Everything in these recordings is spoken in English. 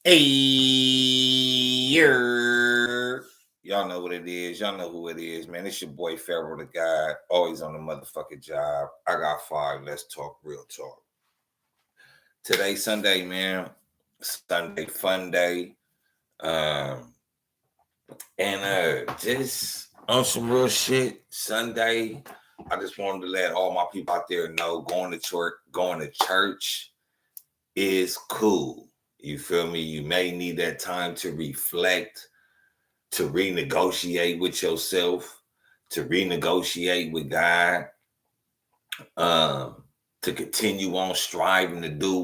Hey, y'all know what it is. Y'all know who it is, man. It's your boy Pharaoh the God, always on the motherfucking job. I got five. Let's talk real talk. Today, Sunday, man. Sunday fun day. And just on some real shit. Sunday, I just wanted to let all my people out there know going to church is cool. You feel me? You may need that time to reflect, to renegotiate with yourself, to renegotiate with God, to continue on striving to do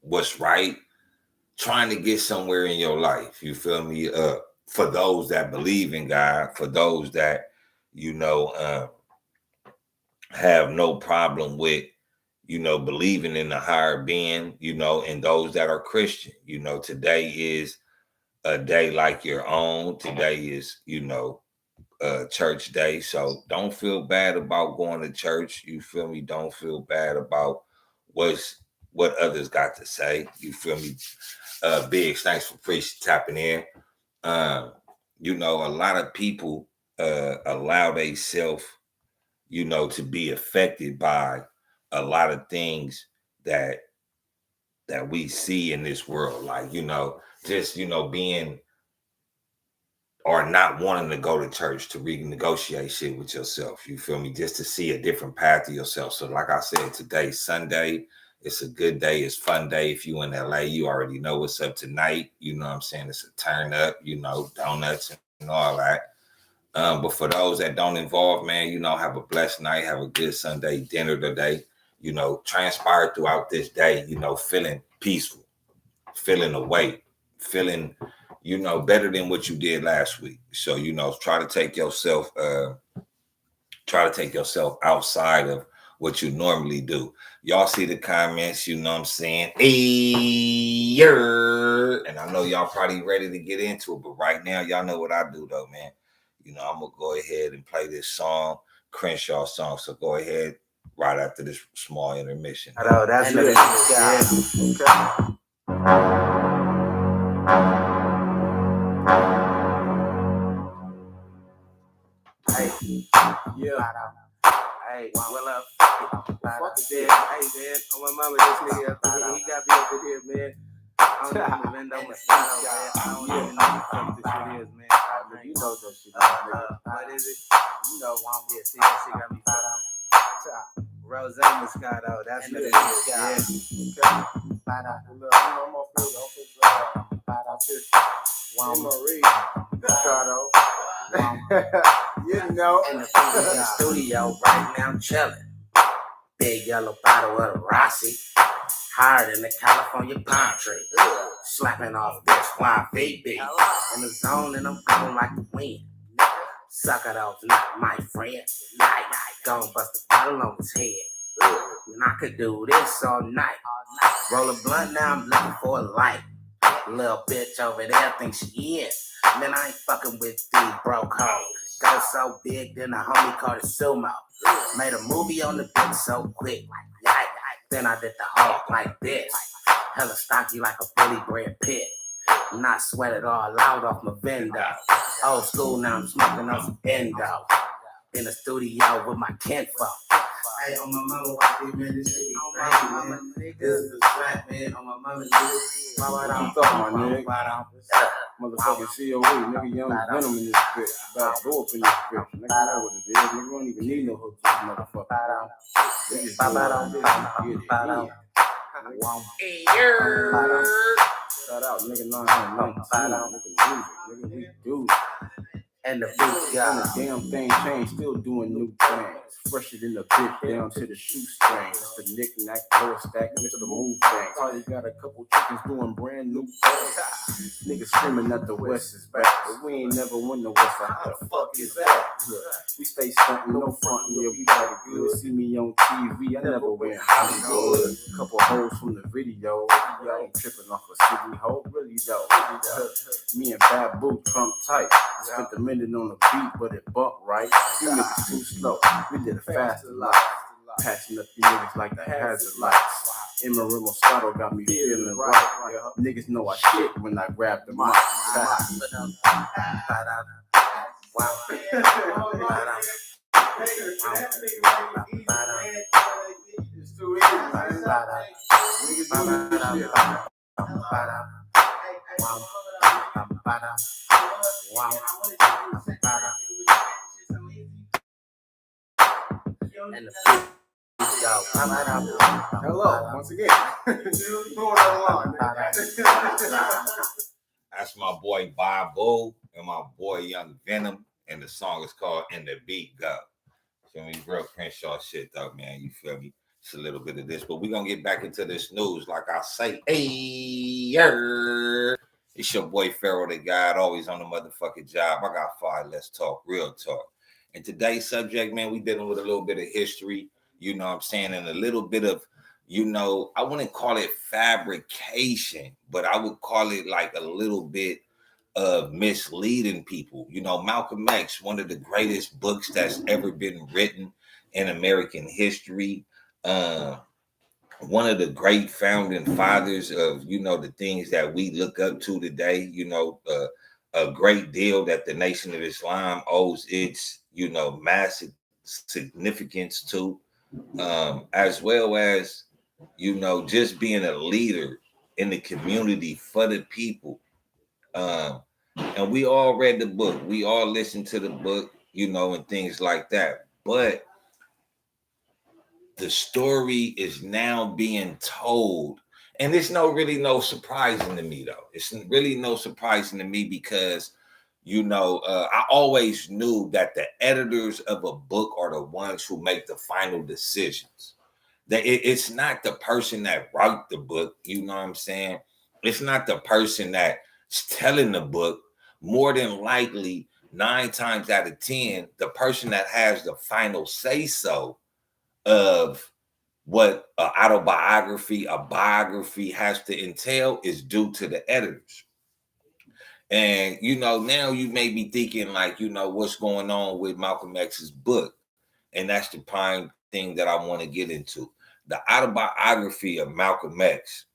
what's right, trying to get somewhere in your life. You feel me? For those that believe in God, for those that have no problem with believing in the higher being, and those that are Christian. Today is a day like your own. Today is, church day. So don't feel bad about going to church. You feel me? Don't feel bad about what others got to say. You feel me? Biggs, thanks for tapping in. A lot of people allow themselves, to be affected by a lot of things that we see in this world. Like, just, being or not wanting to go to church, to renegotiate shit with yourself. You feel me? Just to see a different path to yourself. So like I said, today's Sunday. It's a good day. It's fun day. If you in LA, you already know what's up tonight. You know what I'm saying? It's a turn up, donuts and all that. But for those that don't involve, man, have a blessed night. Have a good Sunday dinner today. Transpire throughout this day, feeling peaceful, feeling awake, feeling better than what you did last week. So, try to take yourself outside of what you normally do. Y'all see the comments, you know what I'm saying? Hey, and I know y'all probably ready to get into it, but right now, y'all know what I do though, man. I'm gonna go ahead and play this song, Crenshaw song. So go ahead right after this small intermission. Oh, that's what it is. Yeah. Hey, yeah. Hey, well up. Fuck it, hey man, on my mama, this nigga up here, he got me over here, man. I don't even bend on my style, man. I don't even know what the fuck this shit is, man. You know that shit, nigga. What is it? Yeah, see that shit got me fired out. Rose Moscato, that's what it is, guys. Okay. Look, I'm off this, Marie Moscato. In the studio right now, chilling. Big yellow bottle of the Rossi, higher than the California palm tree. Slapping off this YVB. In the zone and I'm going like the wind. Suck it off, not my friend. Night, gon' bust the bottle on his head. And I could do this all night. Roll a blunt, now I'm looking for a light. Little bitch over there thinks she is. Man, I ain't fucking with these broke hoes. Go so big, then a homie called it sumo. Made a movie on the bitch so quick. Then I did the Hulk like this. Hella stocky like a Billy Brad Pitt. Not sweat it all out off my window. Old school, now I'm smoking on some endo. In the studio with my kinfolk. Hey, on my mama, watch me, man, this shit crazy, man. This is a trap, man, on my mama's What you thought, my nigga? Motherfucking COE, nigga, young venom in this bitch. About to go up in this bitch. Nigga, know what it is. Nigga, don't even need no hook, this motherfucker. They just do it. Get it. Shout out, nigga, 919. Nigga, we do it. and the big guy. The damn thing changed, still doing new things. Fresher than the bitch down to the shoestrings. The knick-knack, lower stack, Mr. Move things. Already got a couple chickens doing brand new things. Niggas screaming that the West is back, but we ain't never won the West. So how the fuck is that? Look, we stay stunting, no front, yeah, we got it good. See me on TV, I never went Hollywood. Couple hoes from the video, I ain't tripping off a city hoe, really though. Me and Bad Boo trump tight. Spent a minute on the beat, but it bumped right. You niggas too slow, we did a faster life. Patching up you niggas like the hazard lights. Amarillo Moscato got me feeling right. Niggas know I shit when I grab the mic. And the beat go. Hello, once again. That's my boy Bobo and my boy Young Venom, and the song is called "And the Beat Go." Feel me? Real Crenshaw shit though, man. You feel me? It's a little bit of this, but we're gonna get back into this news. Like I say, hey, it's your boy Pharaoh the God, always on the motherfucking job. I got 5. Let's talk, real talk. And today's subject, man, we dealing with a little bit of history, you know what I'm saying, and a little bit of, you know, I wouldn't call it fabrication, but I would call it like a little bit of misleading people. You know, Malcom X, one of the greatest books that's ever been written in American history. One of the great founding fathers of, you know, the things that we look up to today, you know, a great deal that the Nation of Islam owes its, you know, massive significance to, as well as, you know, just being a leader in the community for the people. And we all read the book. We all listened to the book, you know, and things like that. But the story is now being told. And it's really no surprising to me, though. It's really no surprising to me because, you know, I always knew that the editors of a book are the ones who make the final decisions. That it's not the person that wrote the book, you know what I'm saying? It's not the person that's telling the book. More than likely, 9 times out of 10, the person that has the final say-so of what an autobiography, a biography has to entail is due to the editors. And, you know, now you may be thinking like, you know, what's going on with Malcom X's book? And that's the prime thing that I want to get into. The autobiography of Malcom X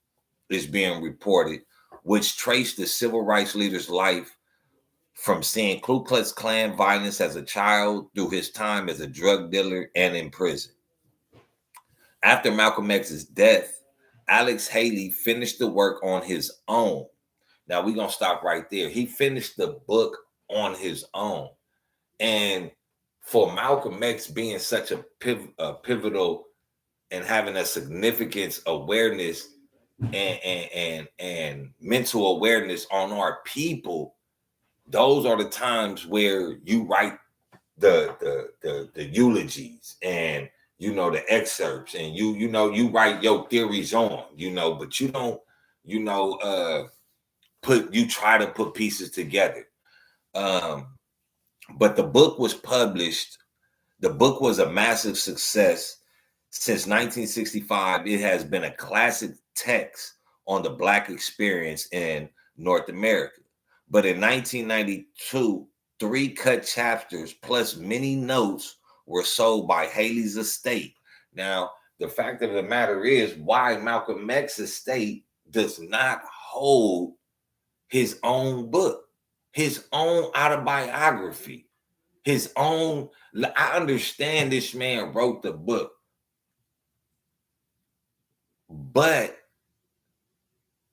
is being reported, which traced the civil rights leader's life from seeing Ku Klux Klan violence as a child through his time as a drug dealer and in prison. After Malcom X's death, Alex Haley finished the work on his own. Now we're going to stop right there. He finished the book on his own. And for Malcom X being such a pivotal and having a significance awareness and mental awareness on our people, those are the times where you write the eulogies and, you know, the excerpts, and you know you write your theories on, you know, but you don't, you know, try to put pieces together. But the book was published. The book was a massive success. Since 1965, it has been a classic text on the Black experience in North America. But in 1992, 3 cut chapters plus many notes were sold by Haley's estate. Now, the fact of the matter is why Malcom X's estate does not hold his own book, his own autobiography, his own. I understand this man wrote the book, but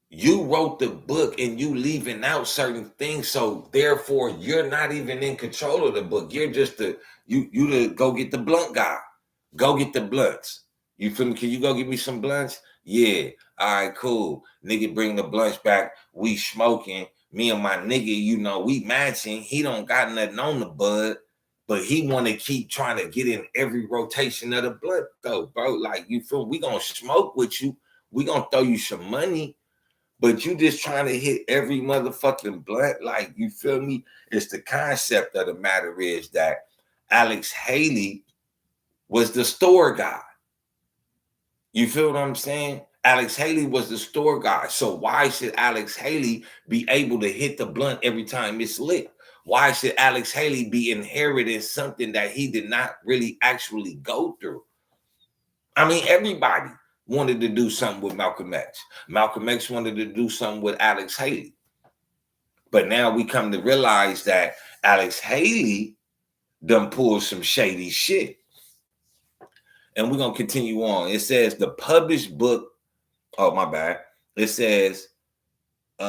you wrote the book and you leaving out certain things, so therefore you're not even in control of the book. You're just you to go get the blunt guy. Go get the blunts. You feel me? Can you go get me some blunts? Yeah. All right, cool. Nigga bring the blunts back. We smoking. Me and my nigga, you know, we matching. He don't got nothing on the bud, but he want to keep trying to get in every rotation of the blunt though, bro. Like, you feel me? We gonna smoke with you. We gonna throw you some money. But you just trying to hit every motherfucking blunt. Like, you feel me? It's the concept of the matter is that Alex Haley was the store guy. You feel what I'm saying? Alex Haley was the store guy. So why should Alex Haley be able to hit the blunt every time it's lit? Why should Alex Haley be inheriting something that he did not really actually go through? I mean, everybody. wanted to do something with Malcolm X. Malcolm X wanted to do something with Alex Haley. But now we come to realize that Alex Haley done pulled some shady shit. And we're going to continue on. It says the published book. Oh, my bad. It says, but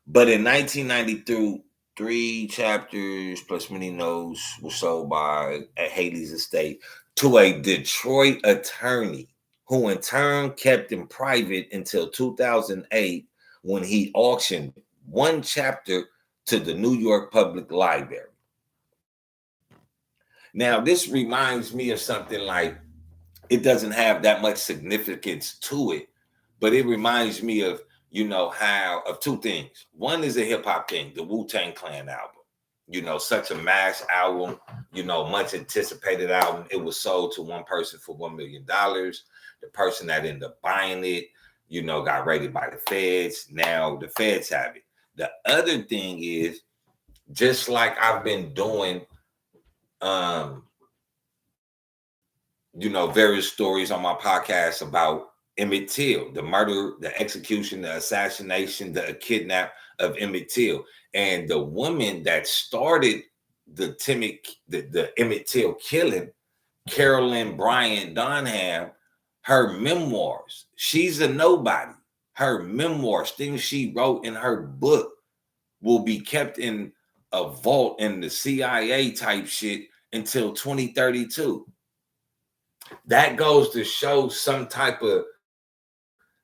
in 1993, 3 chapters plus many notes were sold by at Haley's estate to a Detroit attorney, who in turn kept them private until 2008 when he auctioned 1 chapter to the New York Public Library. Now, this reminds me of something like, it doesn't have that much significance to it, but it reminds me of, how of 2 things. One is a hip hop thing, the Wu-Tang Clan album, such a mass album, much anticipated album. It was sold to one person for $1 million. The person that ended up buying it, got raided by the feds. Now the feds have it. The other thing is, just like I've been doing, various stories on my podcast about Emmett Till, the murder, the execution, the assassination, the kidnap of Emmett Till. And the woman that started the Emmett Till killing, Carolyn Bryant Donham, her memoirs, she's a nobody. Her memoirs, things she wrote in her book, will be kept in a vault in the CIA type shit until 2032. That goes to show some type of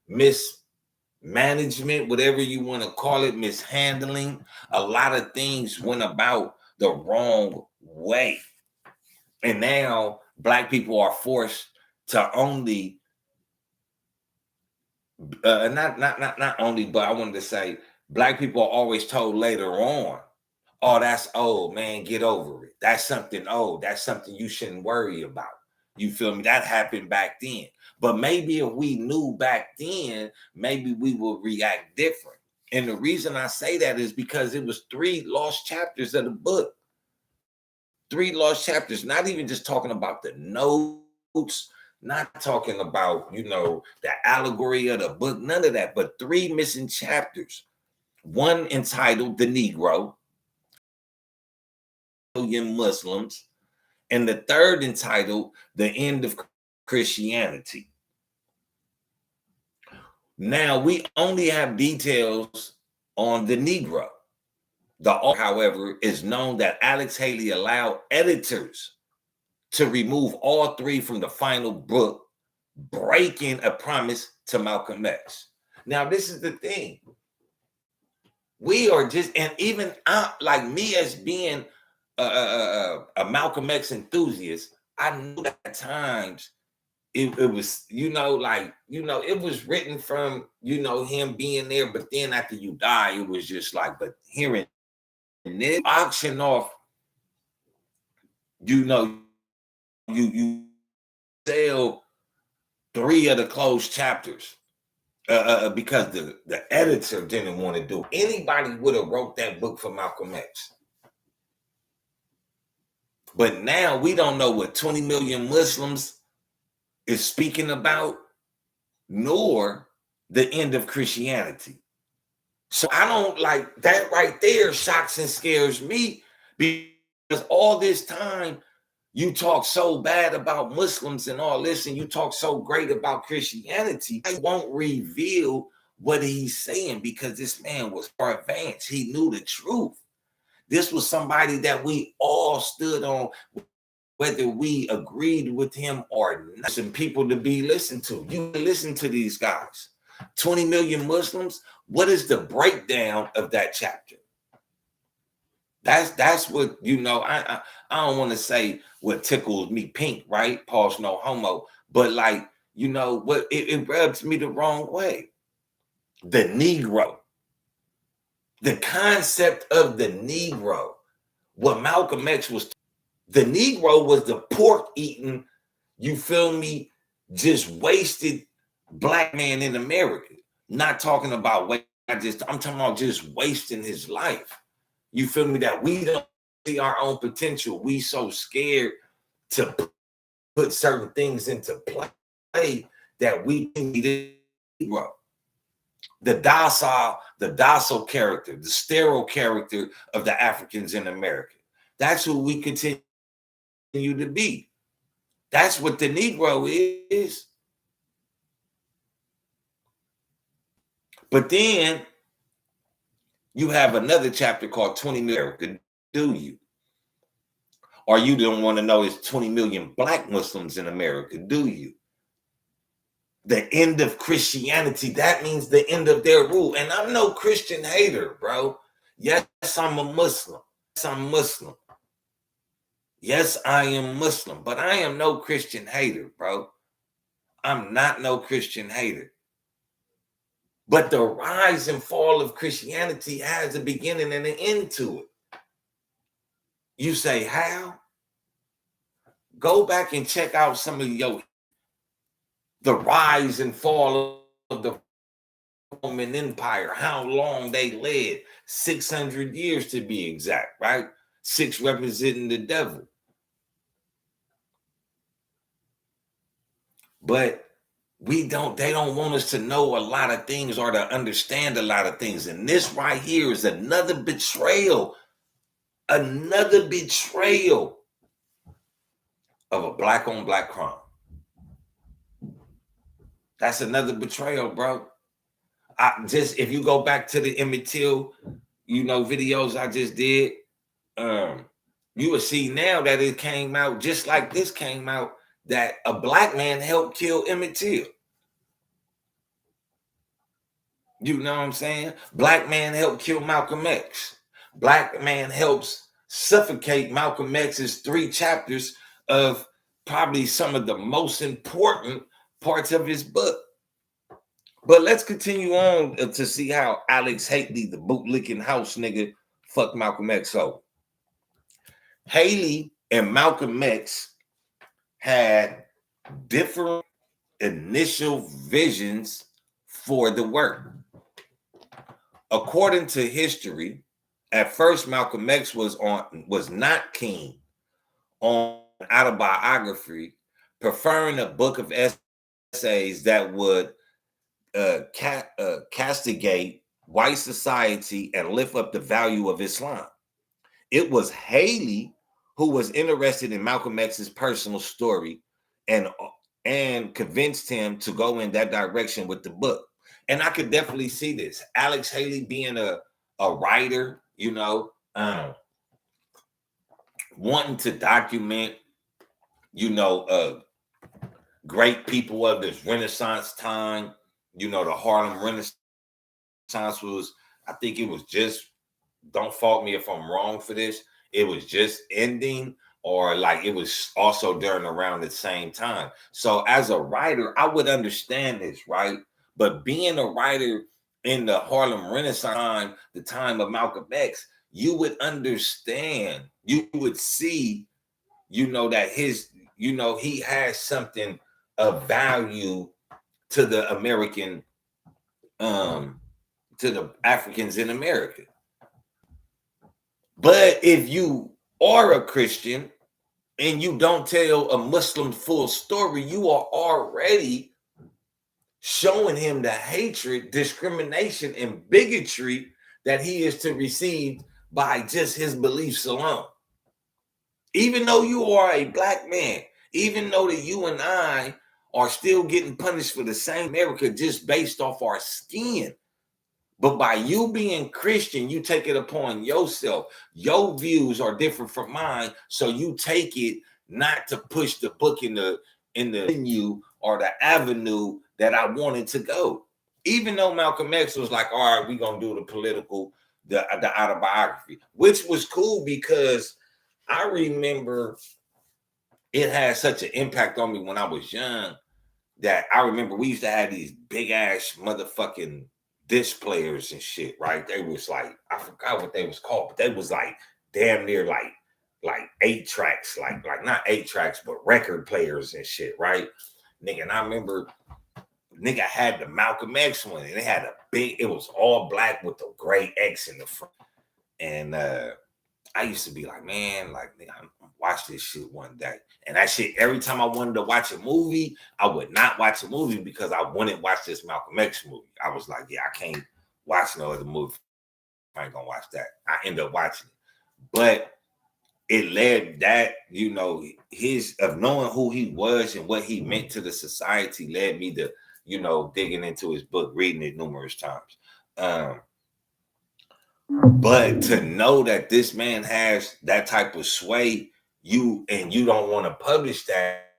mismanagement, whatever you want to call it, mishandling. A lot of things went about the wrong way. And now Black people are forced to only, not only, but I wanted to say, Black people are always told later on, oh, that's old, man, get over it. That's something old. That's something you shouldn't worry about. You feel me? That happened back then. But maybe if we knew back then, maybe we would react different. And the reason I say that is because it was 3 lost chapters of the book. 3 lost chapters, not even just talking about the notes, not talking about, the allegory of the book, none of that, but 3 missing chapters. One entitled The Negro, Million Muslims, and the third entitled The End of Christianity. Now, we only have details on the Negro. The author, however, is known that Alex Haley allowed editors to remove all 3 from the final book, breaking a promise to Malcolm X. Now, this is the thing. We are just, and even like me as being a Malcolm X enthusiast, I knew that at times it was, it was written from, him being there, but then after you die, it was just like, but hearing this auction off, you sell 3 of the closed chapters because the editor didn't want to do it. Anybody would have wrote that book for Malcolm X. But now we don't know what 20 million Muslims is speaking about, nor the end of Christianity. So I don't like that right there, shocks and scares me, because all this time you talk so bad about Muslims and all this, and you talk so great about Christianity. I won't reveal what he's saying because this man was far advanced. He knew the truth. This was somebody that we all stood on, whether we agreed with him or not. Some people to be listened to. You listen to these guys. 20 million Muslims. What is the breakdown of that chapter? That's what, I don't want to say what tickles me pink, right? Pause, no homo. But like, what it rubs me the wrong way. The Negro. The concept of the Negro. What Malcolm X was, the Negro was the pork eating, you feel me, just wasted Black man in America. Not talking about waste, I'm talking about just wasting his life. You feel me? That we don't see our own potential. We so scared to put certain things into play. way that we need to grow. The docile character, the sterile character of the Africans in America. That's who we continue to be. That's what the Negro is. But then you have another chapter called 20 Million America, do you? Or you don't want to know it's 20 million black Muslims in America, do you? The end of Christianity, that means the end of their rule. And I'm no Christian hater, bro. Yes, I'm a Muslim. Yes, I'm Muslim. Yes, I am Muslim, but I am no Christian hater, bro. I'm not no Christian hater. But the rise and fall of Christianity has a beginning and an end to it. You say, how? Go back and check out some of the rise and fall of the Roman Empire, how long they led, 600 years to be exact, right? 6 representing the devil. But they don't want us to know a lot of things or to understand a lot of things. And this right here is another betrayal of a black on black crime. That's another betrayal, bro. If you go back to the Emmett Till, videos I just did, you will see now that it came out just like this came out that a black man helped kill Emmett Till. You know what I'm saying? Black man helped kill Malcolm X. Black man helps suffocate Malcolm X's 3 chapters of probably some of the most important parts of his book. But let's continue on to see how Alex Haley, the bootlicking house nigga, fucked Malcolm X over. Haley and Malcolm X had different initial visions for the work. According to history, at first Malcolm X was not keen on autobiography, preferring a book of essays that would castigate white society and lift up the value of Islam. It was Haley who was interested in Malcolm X's personal story and convinced him to go in that direction with the book. And I could definitely see this. Alex Haley being a writer, wanting to document, great people of this Renaissance time. The Harlem Renaissance was, I think it was just, don't fault me if I'm wrong for this, it was just ending, or like it was also during around the same time. So as a writer, I would understand this, right? But being a writer in the Harlem Renaissance time, the time of Malcolm X, you would understand, you would see, that he has something of value to the American, to the Africans in America. But if you are a Christian and you don't tell a Muslim full story, you are already showing him the hatred, discrimination, and bigotry that he is to receive by just his beliefs alone. Even though you are a black man, even though that you and I are still getting punished for the same America just based off our skin. But by you being Christian, you take it upon yourself. Your views are different from mine, so you take it not to push the book in the venue or the avenue that I wanted to go. Even though Malcolm X was like, all right, we're going to do the political, the autobiography, which was cool because I remember it had such an impact on me when I was young that I remember we used to have these big ass motherfucking disc players and shit, right? They was like, I forgot what they was called, but they was like damn near like 8 tracks, like not 8 tracks, but record players and shit, right? Nigga, and I remember nigga had the Malcolm X one, and it had it was all black with the gray X in the front. And I used to be like, man, like, nigga, watch this shit one day. And that shit, every time I wanted to watch a movie, I would not watch a movie because I wouldn't watch this Malcolm X movie. I was like, yeah, I can't watch no other movie. I ain't gonna watch that. I end up watching it. But it led that, you know, his of knowing who he was and what he meant to the society led me to, you know, digging into his book, reading it numerous times. But to know that this man has that type of sway, you don't want to publish that,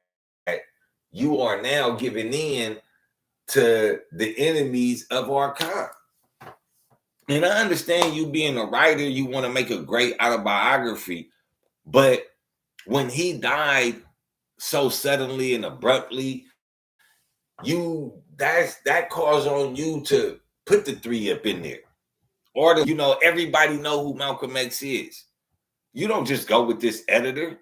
you are now giving in to the enemies of our kind. And I understand you being a writer, you want to make a great autobiography, but when he died so suddenly and abruptly, that calls on you to put the 3 up in there. Or you know, everybody know who Malcolm X is. You don't just go with this editor.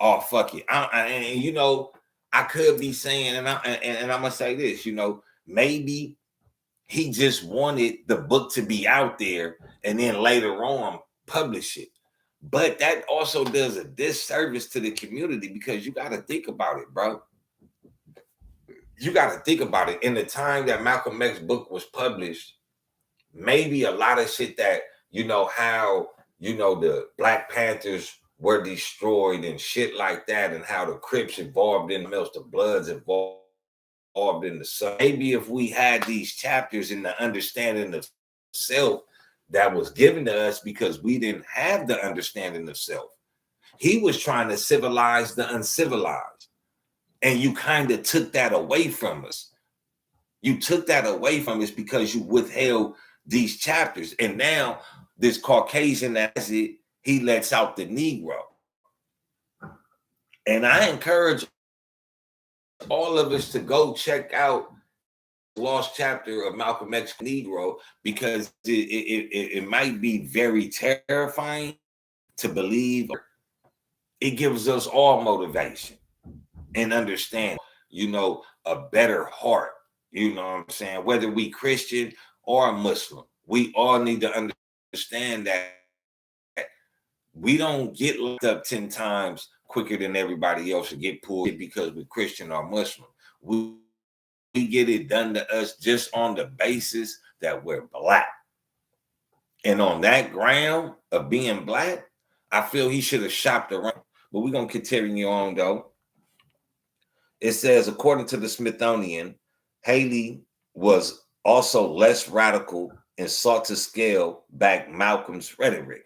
Oh, fuck it. And you know, I could be saying, and I'm gonna say this, you know, maybe he just wanted the book to be out there and then later on publish it. But that also does a disservice to the community because you got to think about it, bro. You got to think about it. In the time that Malcolm X book was published, maybe a lot of shit that, you know, how, you know, the Black Panthers were destroyed and shit like that, and how the Crips involved in the Mills, the Bloods involved in the Sun. Maybe if we had these chapters in the understanding of self that was given to us because we didn't have the understanding of self. He was trying to civilize the uncivilized. And you kind of took that away from us. You took that away from us because you withheld these chapters. And now this Caucasian, as it, he lets out the Negro. And I encourage all of us to go check out the lost chapter of Malcolm X Negro, because it might be very terrifying to believe. It gives us all motivation and understand, you know, a better heart. You know what I'm saying? Whether we Christian or Muslim, we all need to understand that we don't get locked up 10 times quicker than everybody else or get pulled because we're Christian or Muslim. We get it done to us just on the basis that we're Black. And on that ground of being Black, I feel he should have shopped around. But we're going to continue on, though. It says, according to the Smithsonian, Haley was also less radical and sought to scale back Malcolm's rhetoric.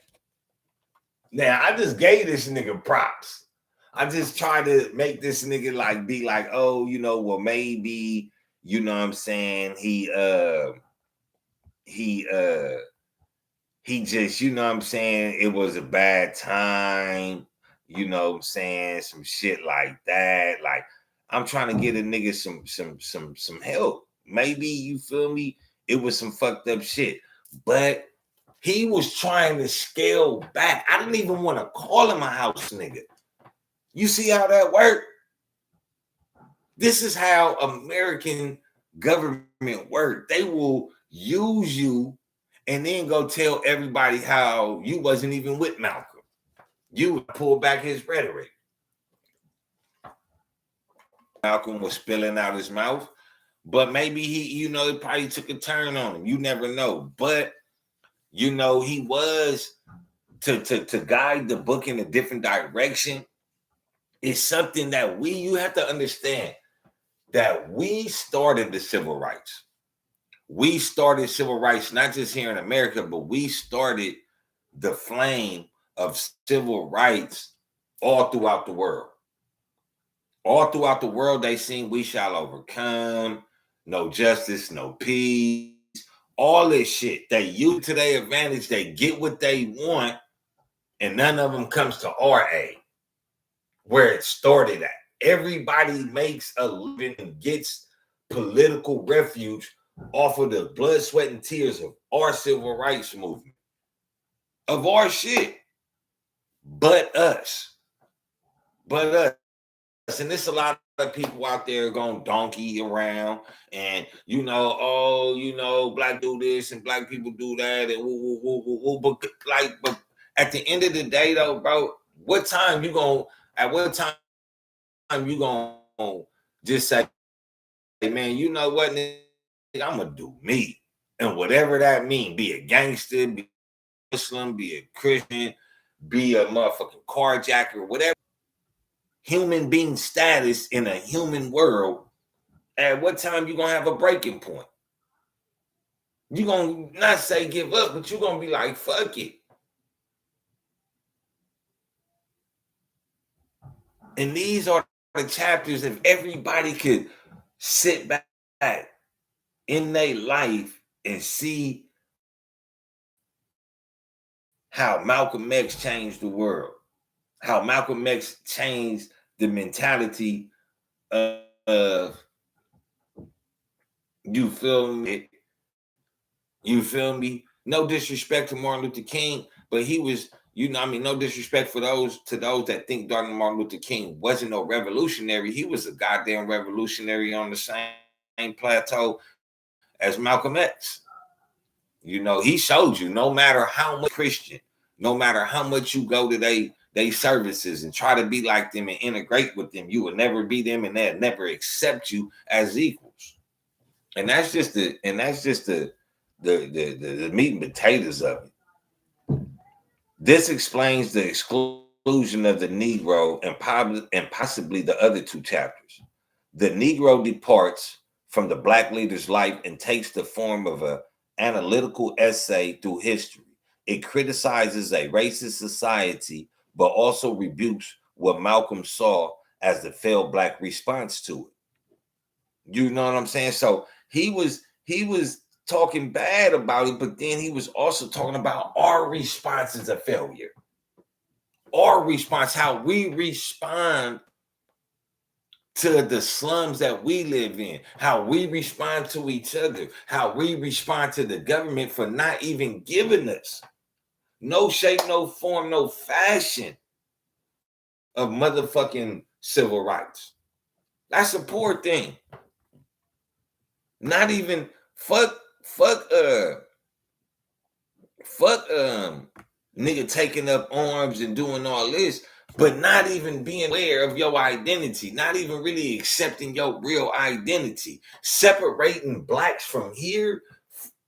Now, I just gave this nigga props. I just tried to make this nigga like be like, oh, you know, well, maybe, you know what I'm saying, he just, you know what I'm saying, it was a bad time, you know what I'm saying, some shit like that. Like, I'm trying to get a nigga some help. Maybe, you feel me, it was some fucked up shit. But he was trying to scale back. I didn't even want to call him a house nigga. You see how that worked? This is how American government work. They will use you and then go tell everybody how you wasn't even with Malcolm. You pull back his rhetoric. Malcolm was spilling out his mouth, but maybe he, you know, it probably took a turn on him. You never know. But, you know, he was to guide the book in a different direction. It's something that you have to understand that we started the civil rights. We started civil rights, not just here in America, but we started the flame of civil rights all throughout the world. All throughout the world, they sing "We Shall Overcome," no justice, no peace, all this shit. They use to their advantage. They get what they want, and none of them comes to our aid, where it started at. Everybody makes a living and gets political refuge off of the blood, sweat, and tears of our civil rights movement, of our shit. But us. And there's a lot of people out there going donkey around and, you know, oh, you know, Black do this and Black people do that. And but at the end of the day, though, bro, what time you gonna just say, hey man, you know what, nigga, I'm gonna do me. And whatever that means, be a gangster, be a Muslim, be a Christian, be a motherfucking carjacker, whatever. Human being status in a human world, at what time you gonna have a breaking point? You gonna not say give up, but you gonna be like, fuck it. And these are the chapters, if everybody could sit back in their life and see how Malcolm X changed the world, how Malcolm X changed the mentality of, you feel me? You feel me? No disrespect to Martin Luther King, but he was, no disrespect for those that think Dr. Martin Luther King wasn't no revolutionary. He was a goddamn revolutionary on the same plateau as Malcolm X. He showed you, no matter how much Christian, no matter how much you go to they services and try to be like them and integrate with them, you will never be them, and they'll never accept you as equals. And that's just the meat and potatoes of it. This explains the exclusion of the Negro and possibly the other two chapters. The Negro departs from the Black leader's life and takes the form of an analytical essay through history. It criticizes a racist society, but also rebukes what Malcolm saw as the failed Black response to it. You know what I'm saying? So he was talking bad about it, but then he was also talking about our response as a failure. Our response, how we respond to the slums that we live in, how we respond to each other, how we respond to the government for not even giving us no shape, no form, no fashion of motherfucking civil rights. That's a poor thing. Not even fuck nigga taking up arms and doing all this, but not even being aware of your identity, not even really accepting your real identity, separating Blacks from here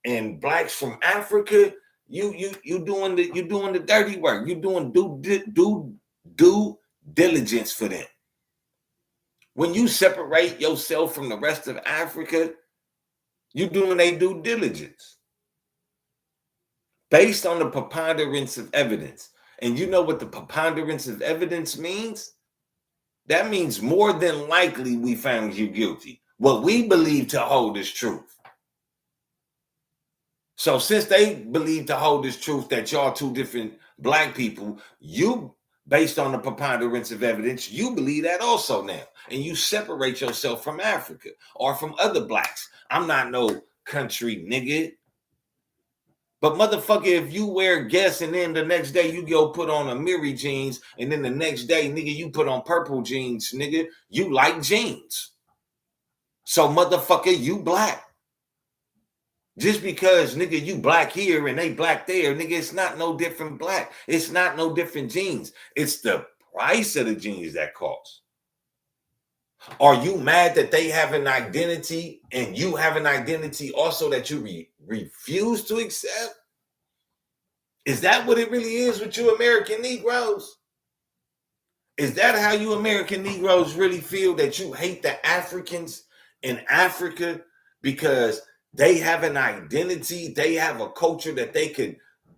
and Blacks from Africa. You doing the dirty work. You doing due diligence for them. When you separate yourself from the rest of Africa, you doing a due diligence based on the preponderance of evidence. And you know what the preponderance of evidence means? That means more than likely we found you guilty. What we believe to hold is truth. So since they believe to hold this truth that y'all two different Black people, you, based on the preponderance of evidence, you believe that also now. And you separate yourself from Africa or from other Blacks. I'm not no country nigga. But motherfucker, if you wear Guess and then the next day you go put on Amiri jeans and then the next day, nigga, you put on purple jeans, nigga, you like jeans. So motherfucker, you Black. Just because, nigga, you Black here and they Black there, nigga, it's not no different Black. It's not no different jeans. It's the price of the jeans that cost. Are you mad that they have an identity and you have an identity also that you refuse to accept? Is that what it really is with you American Negroes? Is that how you American Negroes really feel, that you hate the Africans in Africa because they have an identity, they have a culture that they could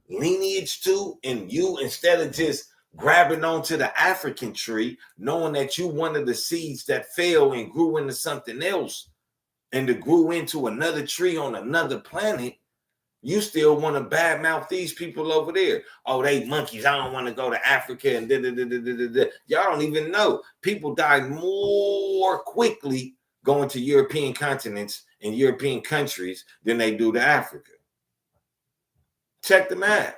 lineage to, and you, instead of just grabbing onto the African tree, knowing that you one of the seeds that fell and grew into something else and it grew into another tree on another planet, you still want to badmouth these people over there. Oh, they monkeys. I don't want to go to Africa and Y'all don't even know. People die more quickly going to European continents and European countries than they do to Africa. Check the math.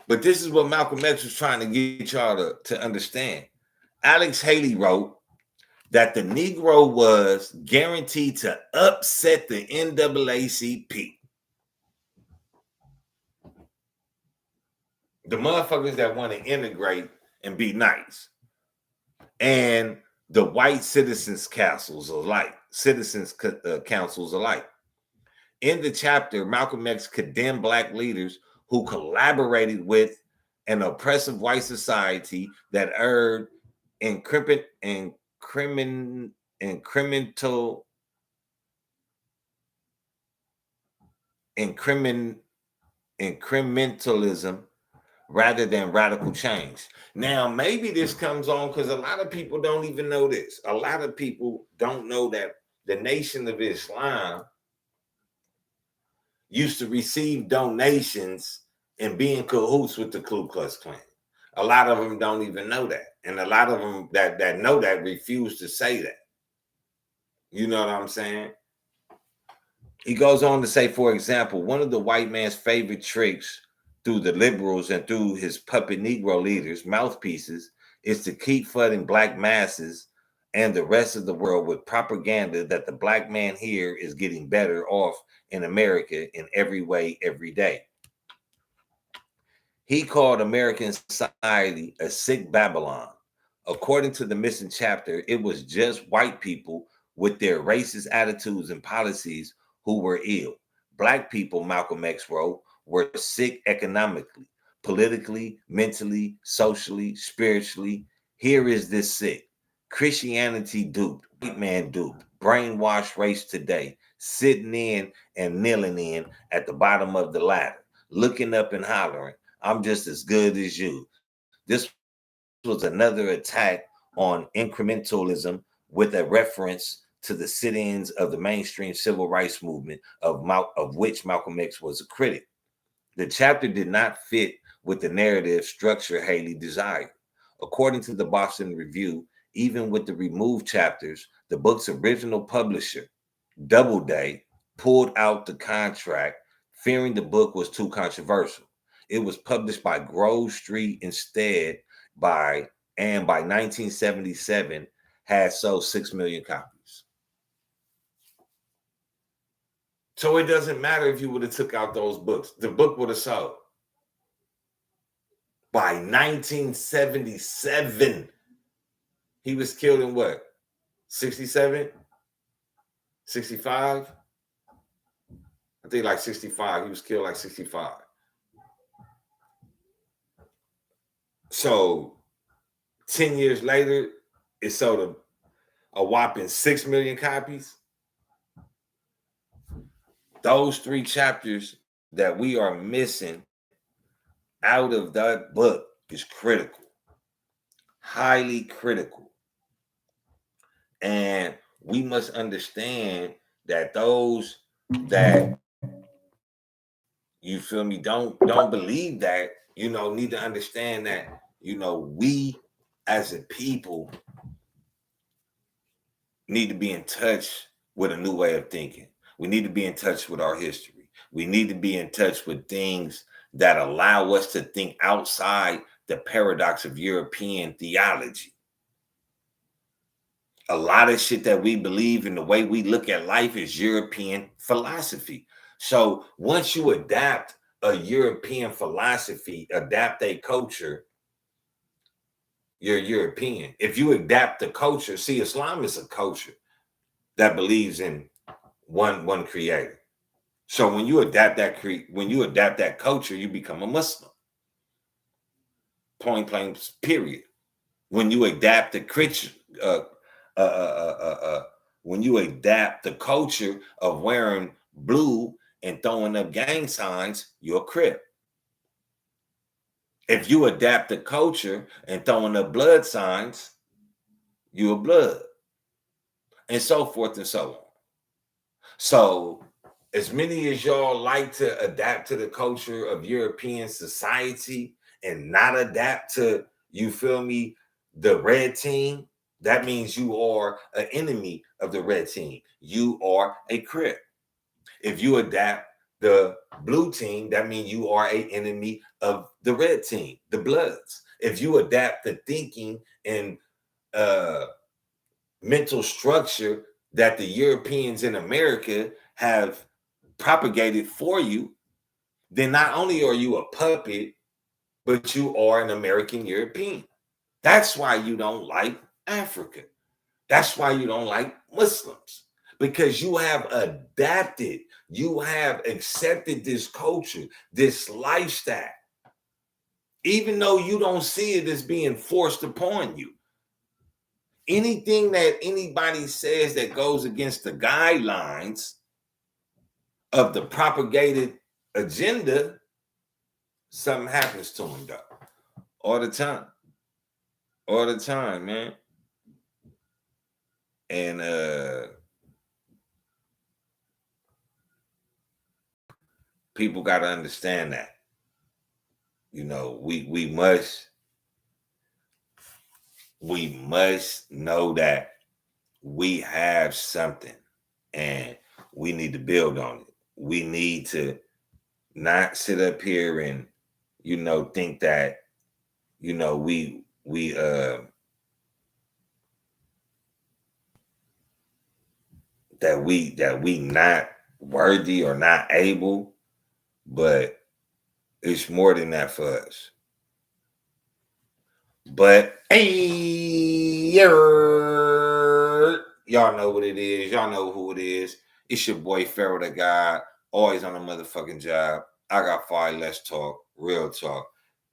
But this is what Malcolm X was trying to get y'all to understand. Alex Haley wrote that the Negro was guaranteed to upset the NAACP. The motherfuckers that want to integrate and be nice. And the white citizens councils alike. In the chapter, Malcolm X condemned Black leaders who collaborated with an oppressive white society that erred in incrementalism rather than radical change. Now, maybe this comes on because a lot of people don't even know this. A lot of people don't know that the Nation of Islam used to receive donations and be in cahoots with the Ku Klux Klan. A lot of them don't even know that. And a lot of them that know that refuse to say that. You know what I'm saying? He goes on to say, for example, one of the white man's favorite tricks through the liberals and through his puppet Negro leaders, mouthpieces, is to keep flooding Black masses and the rest of the world with propaganda that the Black man here is getting better off in America in every way, every day. He called American society a sick Babylon. According to the missing chapter, it was just white people with their racist attitudes and policies who were ill. Black people, Malcolm X wrote, were sick economically, politically, mentally, socially, spiritually. Here is this sick. Christianity duped, white man duped, brainwashed race today, sitting in and kneeling in at the bottom of the ladder, looking up and hollering, I'm just as good as you. This was another attack on incrementalism with a reference to the sit-ins of the mainstream civil rights movement of which Malcolm X was a critic. The chapter did not fit with the narrative structure Haley desired. According to the Boston Review, even with the removed chapters, the book's original publisher, Doubleday, pulled out the contract, fearing the book was too controversial. It was published by Grove Street instead by 1977 had sold 6 million copies. So it doesn't matter if you would have took out those books. The book would have sold. By 1977, he was killed in what? 67? 65? I think like 65. He was killed like 65. So 10 years later, it sold a whopping 6 million copies. Those 3 chapters that we are missing out of that book is critical, highly critical. And we must understand that those that, you feel me, don't believe that, need to understand that, we as a people need to be in touch with a new way of thinking. We need to be in touch with our history. We need to be in touch with things that allow us to think outside the paradox of European theology. A lot of shit that we believe in the way we look at life is European philosophy. So once you adapt a European philosophy, adapt a culture, you're European. If you adapt the culture, see, Islam is a culture that believes in one creator. So when you adapt that culture, you become a Muslim. Point blank, period. When you adapt the Christian, when you adapt the culture of wearing blue and throwing up gang signs, you're a Crip. If you adapt the culture and throwing up blood signs, you're a Blood, and so forth and so on. So as many as y'all like to adapt to the culture of European society and not adapt to, you feel me, the red team, that means you are an enemy of the red team. You are a Crip. If you adapt the blue team, that means you are an enemy of the red team, the Bloods. If you adapt the thinking and mental structure that the Europeans in America have propagated for you, then not only are you a puppet but you are an American European. That's why you don't like Africa. That's why you don't like Muslims, because you have adapted, you have accepted this culture, this lifestyle, even though you don't see it as being forced upon you. Anything that anybody says that goes against the guidelines of the propagated agenda, something happens to them, though. All the time. All the time, man. And people got to understand that. You know, we must know that we have something and we need to build on it. We need to not sit up here and, you know, think that, you know, we not worthy or not able, but it's more than that for us. But hey, y'all know what it is. Y'all know who it is. It's your boy Pharaoh the God, always on a motherfucking job. I got five. Let's talk, real talk.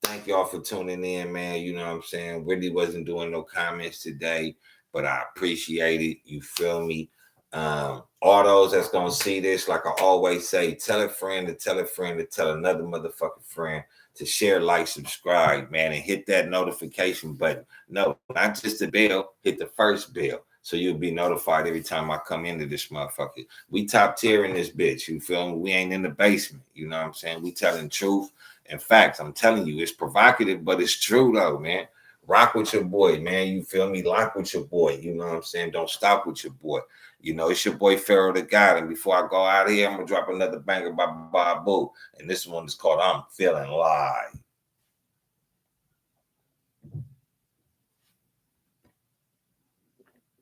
Thank y'all for tuning in, man. You know what I'm saying? Really wasn't doing no comments today, but I appreciate it. You feel me? All those that's gonna see this, like I always say, tell a friend to tell a friend to tell another motherfucking friend to share, like, subscribe, man, and hit that notification button. No, not just the bell, hit the first bell, so you'll be notified every time I come into this motherfucker. We top tier in this bitch, you feel me? We ain't in the basement, you know what I'm saying? We telling truth and facts. I'm telling you, it's provocative, but it's true though, man. Rock with your boy, man, you feel me? Lock with your boy, you know what I'm saying? Don't stop with your boy. You know, it's your boy Pharaoh the God. And before I go out of here, I'm going to drop another banger by Babu. And this one is called I'm Feeling Live.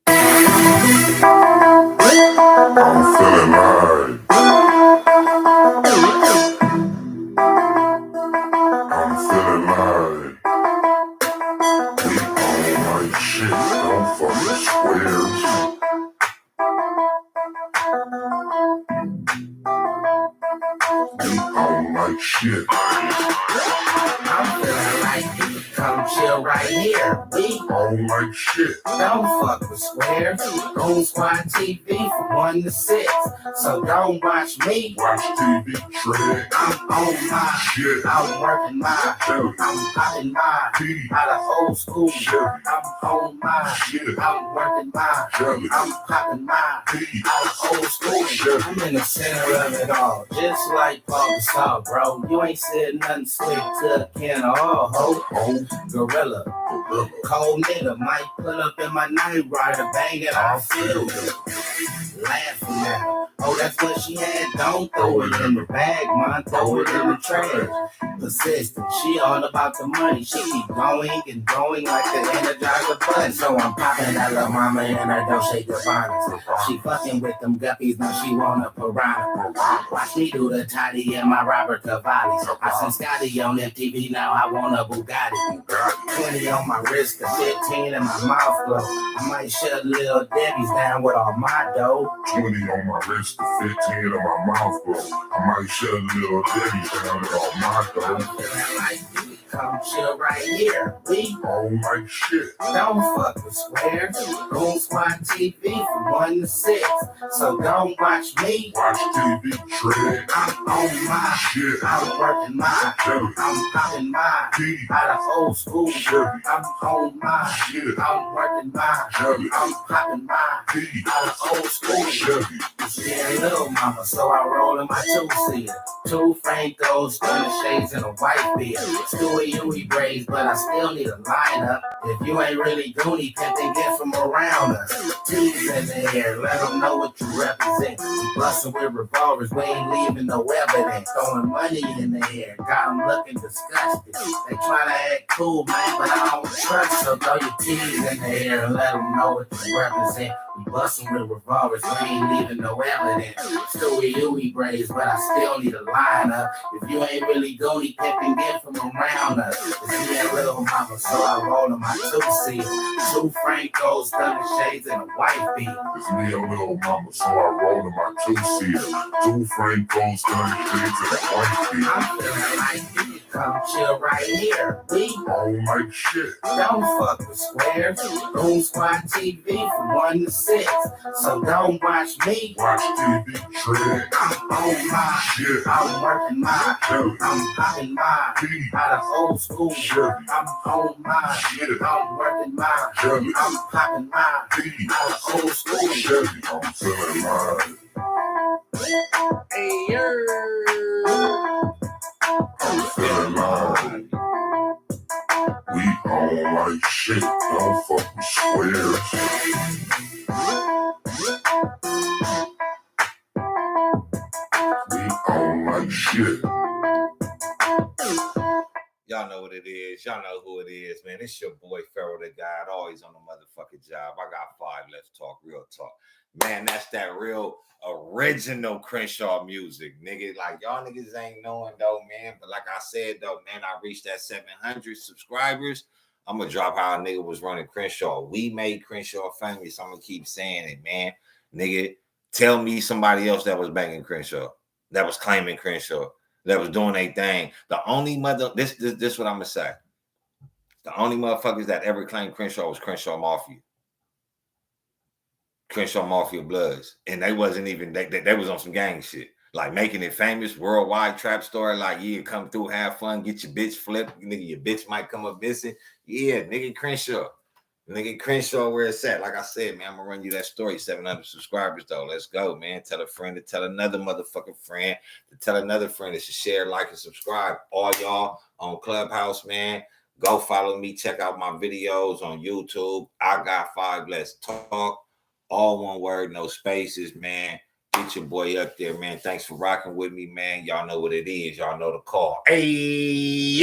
I'm feeling live. I'm feeling live. We on like shit. Don't fucking squares. We on like shit. I'm feeling like you can come chill right here. We On like shit. don't fuck with squares. Goon Squad TV from 1 to 6. So don't watch me. Watch TV, tread. I'm on my Shit. I'm working my Chevy. I'm popping my P. out of old school. Chevy. I'm on my Shit. I'm working my Chevy. I'm popping my P. out of old school. Chevy. I'm in the center of it all, just like Paul Gasol, bro. You ain't said nothing slick to a can of all, ho. Oh, Gorilla, gorilla. cold nigga, might pull up in my night rider, bang it, I feel it. Laughing at her. Oh, that's what she had. Don't throw it in the bag, man. Throw it in the trash. Persistent. She all about the money. She keep going and going like the Energizer button. So I'm popping that little mama in her Dolce Gabbana. She fucking with them guppies. Now she want a piranha. Watch me do the tidy in my Robert Cavalli. I seen Scotty on MTV. Now I want a Bugatti. 20 on my wrist, the 15 in my mouth glow. I might shut little Debbie's down with all my dough. 20 on my wrist, the 15 in my mouth, bro. I might shut little Debbie down with all my dough. Feeling like you come chill right here. We On like shit. don't fuck with squares. Goon Squad TV from 1 to 6. So don't watch me. Watch TV, tread. I'm on my Shit. I'm working my Chevy. I'm popping my P. out of old school. Chevy. I'm on my Shit. I'm working my Chevy. I'm popping my P. out of old school. Chevy. She ain't little mama, so I roll in my two-seater. 2 Francos, stunning shades, and a white beard. Stewie Huey braids, but I still need a lineup. If you ain't really Goonie, pimpin', get from around us. T's in the air, let them know what you represent. We bustin' with revolvers, we ain't leaving no evidence. Throwing money in the air, got them looking disgusted. They tryna act cool, man, but I don't trust. So throw your T's in the air and let them know what you represent. Bustin' with revolvers, we ain't leaving no evidence. Stewie Huey braids, but I still need a lineup. If you ain't really goody pimpin', get from around us. It's me and little mama, so I roll in my two-seat. 2 Francos, 30 shades, and a white beat. It's me and little mama, so I roll in my two-seater. 2 Francos, 30 shades, and a white beat. I'm feeling like you can come chill right here. We don't like shit. Don't fuck with squares. Boom Squad TV from 1 to 6. So don't watch me. Watch TV, tread. I'm on my Shit. I'm working my Chevy. I'm popping my P. out of old school. Chevy. I'm on my Shit. I'm working my Chevy. I'm popping my P. out of old school. Chevy. I'm feeling mine. Hey, I'm feeling mine. We don't like shit. Don't fuck with squares. We don't like shit. Y'all know what it is. Y'all know who it is, man. It's your boy Pharaoh the God, always on the motherfucking job. I got 5. Let's talk real talk. Man, that's that real original Crenshaw music, nigga. Like, y'all niggas ain't knowing, though, man. But like I said, though, man, I reached that 700 subscribers. I'm going to drop how a nigga was running Crenshaw. We made Crenshaw famous. I'm going to keep saying it, man. Nigga, tell me somebody else that was banging Crenshaw, that was claiming Crenshaw, that was doing their thing. The only this what I'm going to say. The only motherfuckers that ever claimed Crenshaw was Crenshaw Mafia. Crenshaw Mafia Bloods. And they wasn't even, they was on some gang shit. Like making it famous, worldwide trap story. Like, yeah, come through, have fun, get your bitch flipped. Nigga, your bitch might come up missing. Yeah, nigga Crenshaw. Nigga Crenshaw where it's at. Like I said, man, I'm going to run you that story. 700 subscribers, though. Let's go, man. Tell a friend to tell another motherfucking friend to tell another friend to share, like, and subscribe. All y'all on Clubhouse, man. Go follow me. Check out my videos on YouTube. I got 5. Let's talk. All one word, no spaces, man. Get your boy up there, man. Thanks for rocking with me, man. Y'all know what it is. Y'all know the call. Hey,